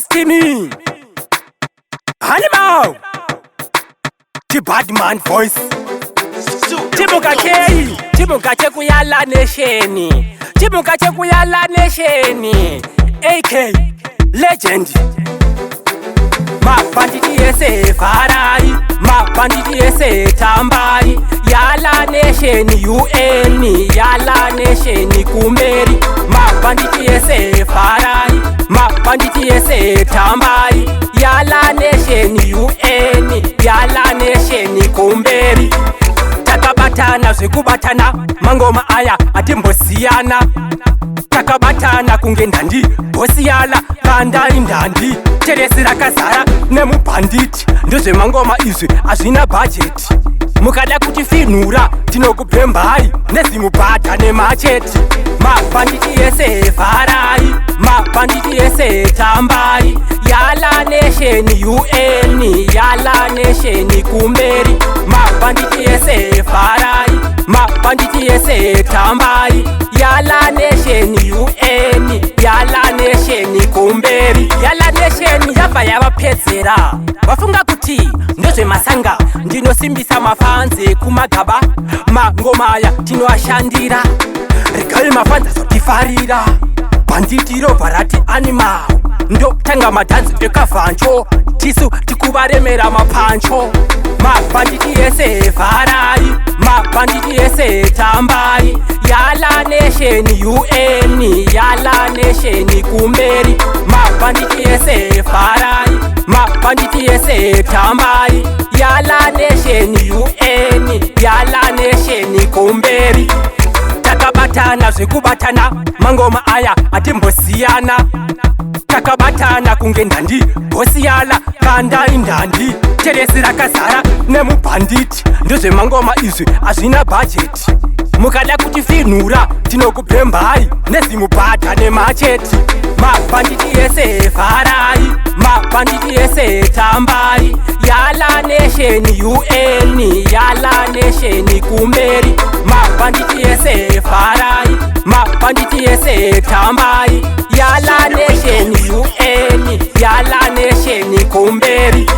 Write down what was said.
Timmy Animal The Badman Voice Chimuka K Chimuka Chekuyala Nation Chimuka Chekuyala Nation AK Legend Mapanditi ese farai Mapanditi ese tambai Yala Nation UN Yala Nation Kumeri Mapanditi ese farai Mapanditi ese tambai Yala Nation UN Yala Nation Kumeri Takabatana zvekubatana mangoma aya atimbosiyana takabatana kunge ndandi bosiyala kandari ndandi teresi rakazara nemubhanditi ndozvemangoma izvi hazvina bhajeti mukada kutifinhura tinokupembai nezimubhadha nemacheti mabhanditi ese vharai mabhanditi ese tambai Yala Nation UN Yala Nation Kumeri mabhanditi ese vharai mabhanditi ese tambai Yala Nation UN Yala Nation Kumeri Yala Nation yabva yavapedzera vafunga kuti ndozvemasanga ndinosimbisa mafanzi kumagaba mangoma aya tinoashandira regai mafanzi azotifarira bhanditi robva rati animal ndotanga madhanzi ekavhancho tisu tikuvaremera mapancho mabhanditi ese vharai mabhanditi ese tambai Yala Nation UN Yala Nation Kumeri mabhanditi ese vharai mabhanditi ese tambai Yala Nation UN Yala Nation Kumeri takabatana zvekubatana mangoma aya atimbosiyana takabatana kunge ndandi bosiyala kandari ndandi teresi rakazara nemubhanditi ndozvemangoma izvi hazvina bhajeti mukada kutifinhura tinokupembai nezimubhadha nemacheti mabhanditi ese vharai mabhanditi ese tambai Yala Nation UN Yala Nation Kumeri mabhanditi ese vharai mabhanditi ese tambai Yala Nation UN Yala Nation Kumeri